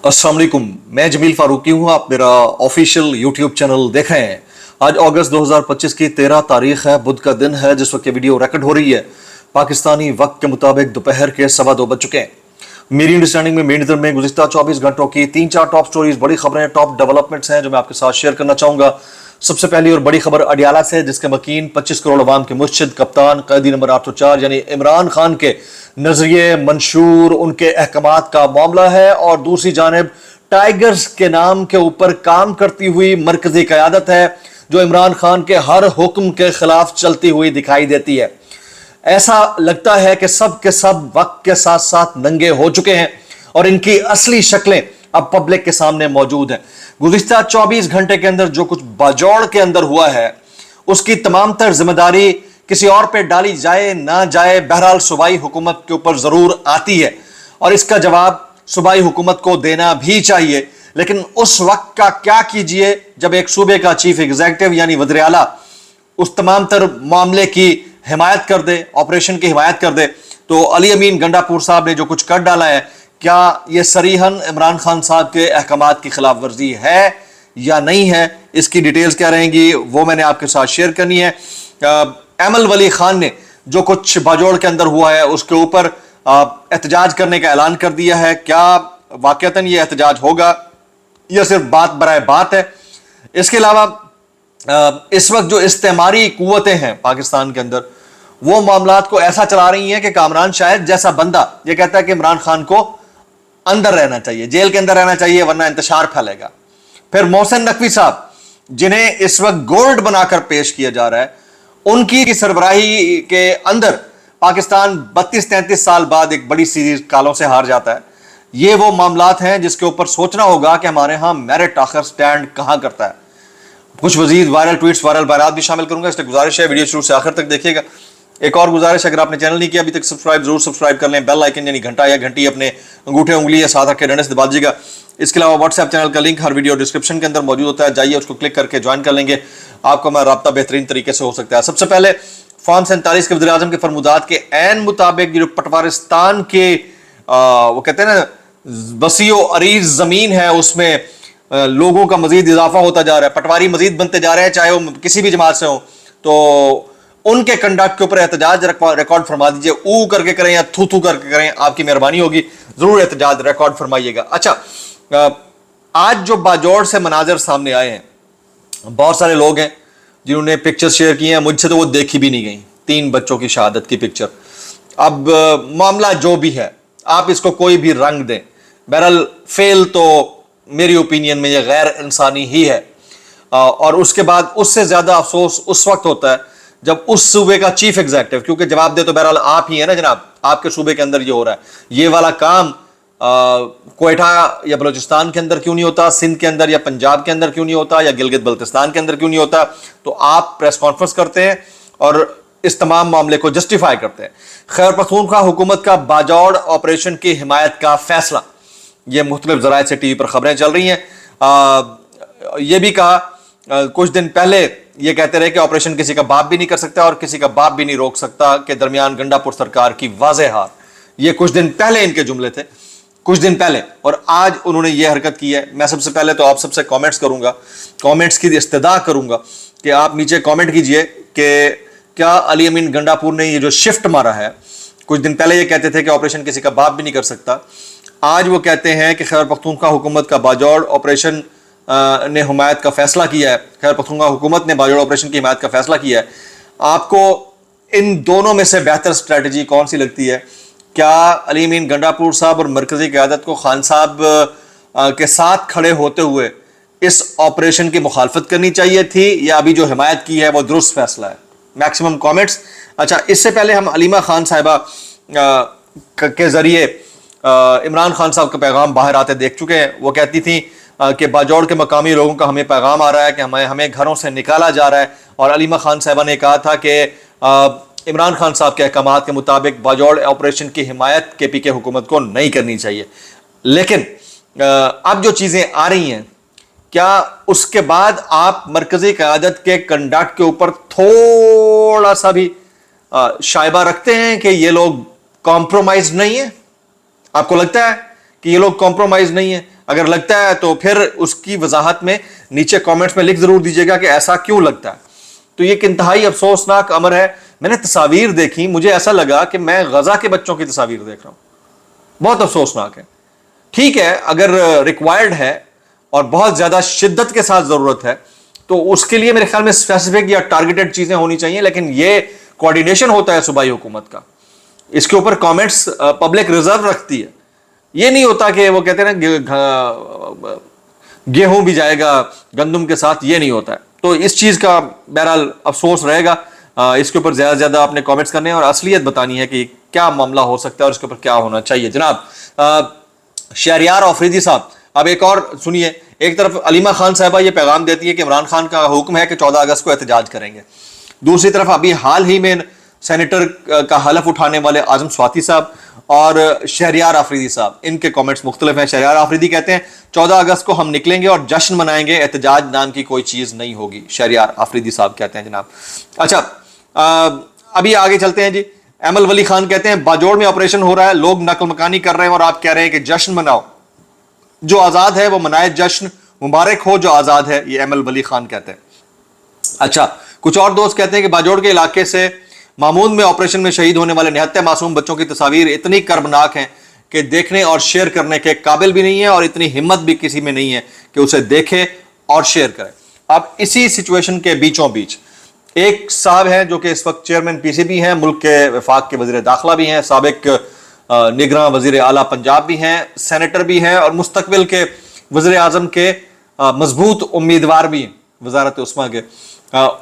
अस्सलाम वालेकुम, मैं जमील फारूकी हूँ। आप मेरा ऑफिशियल यूट्यूब चैनल देख रहे हैं। आज अगस्त 2025 की 13 तारीख है, बुध का दिन है जिस वक्त ये वीडियो रिकॉर्ड हो रही है। पाकिस्तानी वक्त के मुताबिक दोपहर के 2:15 बज चुके हैं। मेरी अंडरस्टैंडिंग में मेरी नज़र में गुज़िश्ता 24 घंटों की 3-4 टॉप स्टोरीज, बड़ी खबरें, टॉप डेवलपमेंट्स हैं जो मैं आपके साथ शेयर करना चाहूँगा। सबसे पहली और बड़ी खबर अडियाला से, जिसके मकीन 25 करोड़ अवाम के मुर्शिद, कप्तान, कैदी नंबर 804 यानी इमरान खान के नजरिए मंशूर उनके अहकामात का मामला है। और दूसरी जानिब टाइगर्स के नाम के ऊपर काम करती हुई मरकजी क़यादत है जो इमरान खान के हर हुक्म के खिलाफ चलती हुई दिखाई देती है। ऐसा लगता है कि सब के सब वक्त के साथ साथ नंगे हो चुके हैं और इनकी असली शक्लें अब पब्लिक के सामने मौजूद हैं। गुज़िश्ता 24 घंटे के अंदर जो कुछ बाजौड़ के अंदर हुआ है उसकी तमाम तर जिम्मेदारी किसी और पे डाली जाए ना जाए, बहरहाल सूबाई हुकूमत के ऊपर जरूर आती है और इसका जवाब सूबाई हुकूमत को देना भी चाहिए। लेकिन उस वक्त का क्या कीजिए जब एक सूबे का चीफ एग्जीक्यूटिव यानी वज़ीर आला उस तमाम तर मामले की हिमायत कर दे, ऑपरेशन की हिमायत कर दे। तो अली अमीन गंडापुर साहब ने जो कुछ कर डाला है, क्या यह सरीहन इमरान खान साहब के अहकामात की खिलाफ वर्जी है या नहीं है, इसकी डिटेल्स क्या रहेंगी वो मैंने आपके साथ शेयर करनी है। एमल वली खान ने जो कुछ बाजौड़ के अंदर हुआ है उसके ऊपर एहतजाज करने का ऐलान कर दिया है। क्या वाकईतन ये एहतजाज होगा या सिर्फ बात बराए बात है? इसके अलावा इस वक्त जो इस्तेमारी कुव्वतें हैं पाकिस्तान के अंदर, वो मामलात को ऐसा चला रही हैं कि कामरान शायद जैसा बंदा ये कहता है कि इमरान खान को अंदर रहना चाहिए, जेल के अंदर रहना चाहिए वरना इंतशार फैलेगा। फिर मोहसिन नकवी साहब जिन्हें इस वक्त गोल्ड बनाकर पेश किया जा रहा है, उनकी सरबराही के अंदर पाकिस्तान 32-33 साल बाद एक बड़ी सीरीज कालों से हार जाता है। ये वो मामलात हैं जिसके ऊपर सोचना होगा कि हमारे यहाँ मेरिट आखिर स्टैंड कहाँ करता है। कुछ मजीद वायरल ट्वीट्स, वायरल बयानात भी शामिल करूंगा, इसलिए गुजारिश है वीडियो शुरू से आखिर तक देखिएगा। एक और गुजारिश, अगर आपने चैनल नहीं किया अभी तक सब्सक्राइब जरूर सब्सक्राइब कर लें। बेल आइकन यानी घंटा या घंटी अपने अंगूठे उंगली या साथ रखे डंडे से दबा दीजिएगा। इसके अलावा व्हाट्सएप चैनल का लिंक हर वीडियो डिस्क्रिप्शन के अंदर मौजूद होता है, जाइए उसको क्लिक करके ज्वाइन कर लेंगे, आपको हमारा राब्ता बेहतरीन तरीके से हो सकता है। सबसे पहले फॉर्म 47 के वज़ीर आज़म के फरमुदात के ऐन मुताबिक जो पटवारिस्तान के वो कहते हैं ना वसीओ अरीज जमीन है, उसमें लोगों का मजीद इजाफा होता जा रहा है, पटवारी मजीद बनते जा रहे हैं, चाहे वो किसी भी जमात से हो। तो उनके कंडक्ट के ऊपर एहतजाज रिकॉर्ड फरमा दीजिए, ऊ करके करें या थू थू करके करें, आपकी मेहरबानी होगी, जरूर एहतजाज रिकॉर्ड फरमाइएगा। अच्छा, आज जो बाजौड़ से मनाजर सामने आए हैं, बहुत सारे लोग हैं जिन्होंने पिक्चर शेयर की हैं, मुझसे तो वो देखी भी नहीं गई, 3 बच्चों की शहादत की पिक्चर। अब मामला जो भी है, आप इसको कोई भी रंग दें, बहरहाल फेल तो मेरी ओपिनियन में ये गैर इंसानी ही है। और उसके बाद उससे ज्यादा अफसोस उस वक्त होता है जब उस सूबे का चीफ एग्जीक्यूटिव, क्योंकि जवाब दे तो बहरहाल आप ही है ना जनाब, आपके सूबे के अंदर ये हो रहा है, ये वाला काम क्वेटा या बलूचिस्तान के अंदर क्यों नहीं होता, सिंध के अंदर या पंजाब के अंदर क्यों नहीं होता, या गिलगित बल्तिस्तान के अंदर क्यों नहीं होता? तो आप प्रेस कॉन्फ्रेंस करते हैं और इस तमाम मामले को जस्टिफाई करते हैं। खैबर पख्तूनख्वा हुकूमत का बाजौड़ ऑपरेशन की हिमायत का फैसला, ये मुख्तलिफ ज़राए से टीवी पर खबरें चल रही हैं। ये भी कहा कुछ दिन पहले, ये कहते रहे कि ऑपरेशन किसी का बाप भी नहीं कर सकता और किसी का बाप भी नहीं रोक सकता, के दरमियान गंडापुर सरकार की वाज़ेह हार। ये कुछ दिन पहले इनके जुमले थे, कुछ दिन पहले, और आज उन्होंने ये हरकत की है। मैं सबसे पहले तो आप सबसे कमेंट्स करूंगा, कमेंट्स की इस्तदा करूंगा कि आप नीचे कमेंट कीजिए कि क्या अली अमीन गंडापुर ने ये जो शिफ्ट मारा है, कुछ दिन पहले ये कहते थे कि ऑपरेशन किसी का बाप भी नहीं कर सकता, आज वो कहते हैं कि खैबर पख्तूनख्वा हुकूमत का बाजौड़ ऑपरेशन ने हिमायत का फैसला किया है, खैबर पख्तूनख्वा हुकूमत ने बाजौड़ ऑपरेशन की हिमायत का फैसला किया है। आपको इन दोनों में से बेहतर स्ट्रैटेजी कौन सी लगती है? क्या अली अमीन गंडापुर साहब और मरकजी क़यादत को खान साहब के साथ खड़े होते हुए इस ऑपरेशन की मुखालफत करनी चाहिए थी, या अभी जो हिमायत की है वो दुरुस्त फैसला है? Maximum comments. अच्छा, इससे पहले हम अलीमा खान साहिबा के जरिए इमरान खान साहब का पैगाम बाहर आते देख चुके हैं। वो कहती थी कि बाजौड़ के मकामी लोगों का हमें पैगाम आ रहा है कि हमें घरों से निकाला जा रहा है, और अलीमा खान साहिबा ने कहा था कि इमरान खान साहब के अहकामात के मुताबिक बाजौड़ ऑपरेशन की हिमायत KPK हुकूमत को नहीं करनी चाहिए। लेकिन अब जो चीज़ें आ रही हैं, क्या उसके बाद आप मरकजी क़यादत के कंडक्ट के ऊपर थोड़ा सा भी शायबा रखते हैं कि ये लोग कॉम्प्रोमाइज नहीं है? आपको लगता है कि ये लोग कॉम्प्रोमाइज नहीं है? اگر لگتا ہے تو پھر اس کی وضاحت میں نیچے کامنٹس میں لکھ ضرور دیجیے گا کہ ایسا کیوں لگتا ہے. تو یہ ایک انتہائی افسوسناک امر ہے. میں نے تصاویر دیکھی, مجھے ایسا لگا کہ میں غزہ کے بچوں کی تصاویر دیکھ رہا ہوں. بہت افسوسناک ہے. ٹھیک ہے, اگر ریکوائرڈ ہے اور بہت زیادہ شدت کے ساتھ ضرورت ہے تو اس کے لیے میرے خیال میں اسپیسیفک یا ٹارگیٹڈ چیزیں ہونی چاہیے, لیکن یہ کوارڈینیشن ہوتا ہے صوبائی حکومت کا, اس کے اوپر کامنٹس پبلک ریزرو رکھتی ہے. یہ نہیں ہوتا کہ وہ کہتے ہیں نا گیہوں بھی جائے گا گندم کے ساتھ, یہ نہیں ہوتا ہے. تو اس چیز کا بہرحال افسوس رہے گا. اس کے اوپر زیادہ سے زیادہ آپ نے کامنٹس کرنے ہیں اور اصلیت بتانی ہے کہ کیا معاملہ ہو سکتا ہے اور اس کے اوپر کیا ہونا چاہیے. جناب شہریار آفریدی صاحب, اب ایک اور سنیے. ایک طرف علیمہ خان صاحبہ یہ پیغام دیتی ہے کہ عمران خان کا حکم ہے کہ 14 اگست کو احتجاج کریں گے. دوسری طرف ابھی حال ہی میں سینیٹر کا حلف اٹھانے والے اعظم سواتی صاحب اور شہریار آفریدی صاحب, ان کے کامنٹس مختلف ہیں. شہریار آفریدی کہتے ہیں 14 اگست کو ہم نکلیں گے اور جشن منائیں گے, احتجاج نام کی کوئی چیز نہیں ہوگی. شہریار آفریدی صاحب کہتے ہیں جناب. اچھا ابھی آگے چلتے ہیں جی. ایمل ولی خان کہتے ہیں باجوڑ میں آپریشن ہو رہا ہے, لوگ نقل مکانی کر رہے ہیں اور آپ کہہ رہے ہیں کہ جشن مناؤ, جو آزاد ہے وہ منائے جشن, مبارک ہو جو آزاد ہے. یہ ایمل ولی خان کہتے ہیں. اچھا کچھ اور دوست کہتے ہیں کہ باجوڑ کے علاقے سے مامون میں آپریشن میں شہید ہونے والے نہتے معصوم بچوں کی تصاویر اتنی کربناک ہیں کہ دیکھنے اور شیئر کرنے کے قابل بھی نہیں ہے, اور اتنی ہمت بھی کسی میں نہیں ہے کہ اسے دیکھے اور شیئر کرے. اب اسی سچویشن کے بیچوں بیچ ایک صاحب ہیں جو کہ اس وقت چیئرمین پی سی بی ہیں, ملک کے وفاق کے وزیر داخلہ بھی ہیں, سابق نگراں وزیر اعلیٰ پنجاب بھی ہیں, سینیٹر بھی ہیں اور مستقبل کے وزیر اعظم کے مضبوط امیدوار بھی ہیں وزارت عثمہ کے.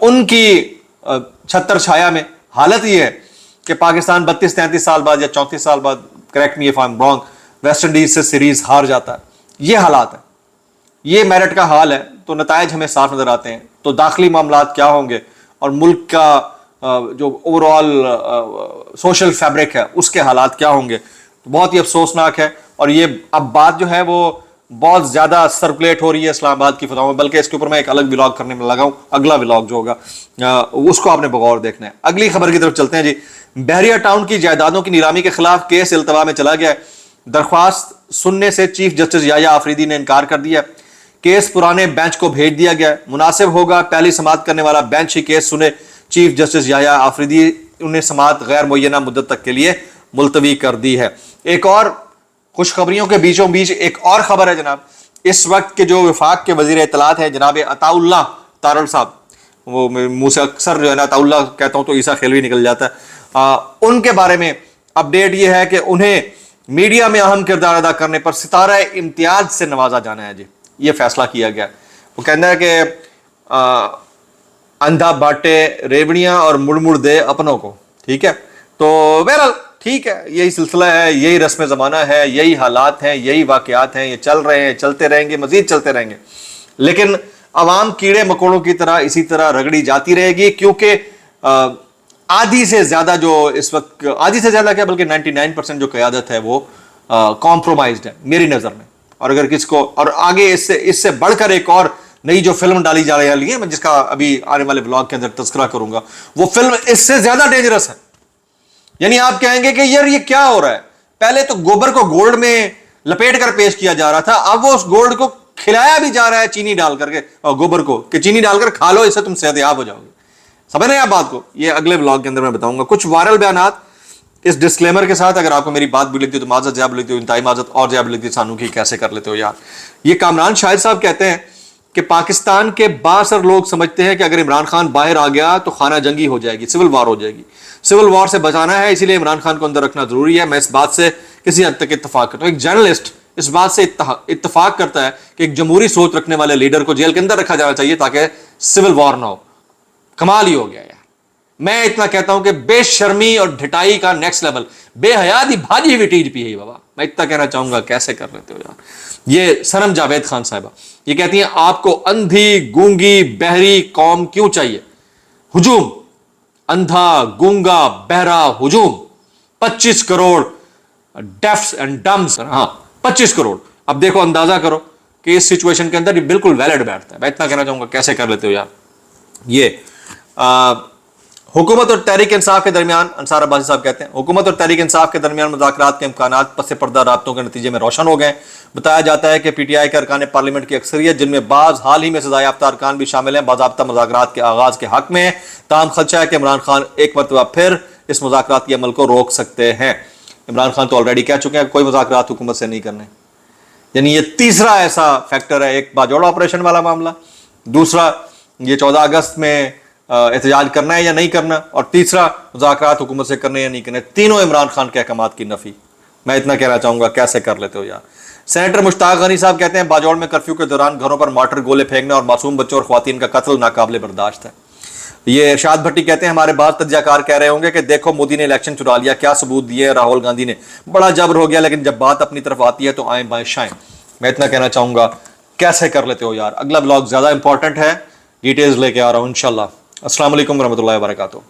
ان کی چھتر چھایا میں حالت یہ ہے کہ پاکستان 32-33 سال بعد یا 34 سال بعد, correct me if I am wrong, West Indies سے سیریز ہار جاتا ہے. یہ حالات ہے, یہ میرٹ کا حال ہے. تو نتائج ہمیں صاف نظر آتے ہیں. تو داخلی معاملات کیا ہوں گے اور ملک کا جو اوور آل سوشل فیبرک ہے اس کے حالات کیا ہوں گے, بہت ہی افسوسناک ہے. اور یہ اب بات جو ہے وہ بہت زیادہ سرکولیٹ ہو رہی ہے اسلام آباد کی فضاؤں میں, بلکہ اس کے اوپر میں ایک الگ ولاگ کرنے میں لگا ہوں. اگلا ولاگ جو ہوگا اس کو آپ نے بغور دیکھنا ہے. اگلی خبر کی طرف چلتے ہیں جی. بحریہ ٹاؤن کی جائیدادوں کی نیلامی کے خلاف کیس التوا میں چلا گیا ہے. درخواست سننے سے چیف جسٹس یحییٰ آفریدی نے انکار کر دیا. کیس پرانے بینچ کو بھیج دیا گیا. مناسب ہوگا پہلی سماعت کرنے والا بینچ ہی کیس سنے. چیف جسٹس یحییٰ آفریدی انہیں سماعت غیر معینہ مدت تک کے لیے ملتوی کر دی ہے. ایک اور خوشخبریوں کے بیچوں بیچ ایک اور خبر ہے جناب. اس وقت کے جو وفاق کے وزیر اطلاعات ہیں جناب عطا اللہ تارڑ صاحب, وہ منہ سے اکثر جو ہے نا عطا اللہ کہتا ہوں تو عیسیٰ خیلوی نکل جاتا ہے, ان کے بارے میں اپڈیٹ یہ ہے کہ انہیں میڈیا میں اہم کردار ادا کرنے پر ستارہ امتیاز سے نوازا جانا ہے جی. یہ فیصلہ کیا گیا. وہ کہنا ہے کہ اندھا باٹے ریوڑیاں اور مڑ مڑ دے اپنوں کو. ٹھیک ہے, تو بہرحال ٹھیک ہے, یہی سلسلہ ہے, یہی رسم زمانہ ہے, یہی حالات ہیں, یہی واقعات ہیں, یہ چل رہے ہیں, چلتے رہیں گے, مزید چلتے رہیں گے. لیکن عوام کیڑے مکوڑوں کی طرح اسی طرح رگڑی جاتی رہے گی, کیونکہ آدھی سے زیادہ جو اس وقت, آدھی سے زیادہ کیا بلکہ 99% جو قیادت ہے وہ کمپرومائزڈ ہے میری نظر میں. اور اگر کس کو, اور آگے اس سے بڑھ کر ایک اور نئی جو فلم ڈالی جا رہی ہے, میں جس کا ابھی آنے والے بلاگ کے اندر تذکرہ کروں گا, وہ فلم اس سے زیادہ ڈینجرس ہے. یعنی آپ کہیں گے کہ یار یہ کیا ہو رہا ہے, پہلے تو گوبر کو گولڈ میں لپیٹ کر پیش کیا جا رہا تھا, اب وہ اس گولڈ کو کھلایا بھی جا رہا ہے چینی ڈال کر کے, گوبر کو کہ چینی ڈال کر کھا لو, اس سے تم صحت یاب ہو جاؤ گے. سمجھ رہے ہیں آپ بات کو؟ یہ اگلے ولاگ کے اندر میں بتاؤں گا. کچھ وائرل بیانات اس ڈسکلیمر کے ساتھ, اگر آپ کو میری بات بھی لکھتی ہو تو معذرت, زیادہ لکھتی ہو انتہائی معذرت, اور زیادہ لکھتی سانو کی کیسے کر لیتے ہو یار. یہ کامران شاہد صاحب کہتے ہیں کہ پاکستان کے بااثر لوگ سمجھتے ہیں کہ اگر عمران خان باہر آ گیا تو خانہ جنگی ہو جائے گی, سول وار ہو جائے گی. سول وار سے بچانا ہے, اسی لیے عمران خان کو اندر رکھنا ضروری ہے. میں اس بات سے کسی حد تک اتفاق کرتا ہوں. ایک جرنلسٹ اس بات سے اتفاق کرتا ہے کہ ایک جمہوری سوچ رکھنے والے لیڈر کو جیل کے اندر رکھا جانا چاہیے تاکہ سول وار نہ ہو. کمال ہی ہو گیا یار. میں اتنا کہتا ہوں کہ بے شرمی اور ڈھٹائی کا نیکسٹ لیول, بے حیا دی بھاجی ہوئی ٹیج پی ہے بابا. میں اتنا کہنا چاہوں گا, کیسے کر لیتے ہو یار. یہ سنم جاوید خان صاحبہ یہ کہتی ہیں آپ کو اندھی گونگی بہری قوم کیوں چاہیے. ہجوم, اندھا گونگا بہرا ہجوم, 25 کروڑ ڈیفس اینڈ ڈمس. ہاں 25 کروڑ. اب دیکھو اندازہ کرو کہ اس سچویشن کے اندر یہ بالکل ویلڈ بیٹھتا ہے. میں اتنا کہنا چاہوں گا, کیسے کر لیتے ہو یار. یہ हुकूमत और तहरीक इंसाफ के दरमियान, अंसार अब्बासी साहब कहते हैं, हुकूमत और तहरीक इंसाफ के दरमियान मुज़ाकरात के इम्कानात पस पर्दा राब्तों के नतीजे में रोशन हो गए। बताया जाता है कि पीटीआई के अरकान पार्लियामेंट की अक्सरियत, जिनमें बाज़ हाल ही में सज़ा याफ्ता अरकान भी शामिल हैं, बाज़ाब्ता मुज़ाकरात के आगाज़ के हक़ में है। ताहम खदशा है कि इमरान खान एक मरतबा फिर इस मुज़ाकराती अमल को रोक सकते हैं। इमरान खान तो ऑलरेडी कह चुके हैं कोई मुज़ाकरात हुकूमत से नहीं करने। यानी ये तीसरा ऐसा फैक्टर है, एक बाजोड़ ऑपरेशन वाला मामला, दूसरा ये 14 अगस्त में एहतजाज करना है या नहीं करना, और तीसरा मुज़ाकरात हुकूमत से करने या नहीं करने। तीनों इमरान खान के अहकामात की नफ़ी। मैं इतना कहना चाहूँगा, कैसे कर लेते हो यार। सेनेटर मुश्ताक गनी साहब कहते हैं बाजौड़ में कर्फ्यू के दौरान घरों पर मार्टर गोले फेंकना और मासूम बच्चों और ख्वातीन का कत्ल नाकाबिले बर्दाश्त है। ये इरशाद भट्टी कहते हैं हमारे बाद तज्जाकार कह रहे होंगे कि देखो मोदी ने इलेक्शन चुरा लिया, क्या सबूत दिए राहुल गांधी ने, बड़ा जबर हो गया, लेकिन जब बात अपनी तरफ आती है तो आए बाएं शाएं। मैं इतना कहना चाहूँगा, कैसे कर लेते हो यार। अगला ब्लॉग ज़्यादा इंपॉर्टेंट है, डिटेल्स लेके आ रहा हूँ इंशाल्लाह। अस्सलाम वालेकुम रहमतुल्लाहि व बरकातुहू।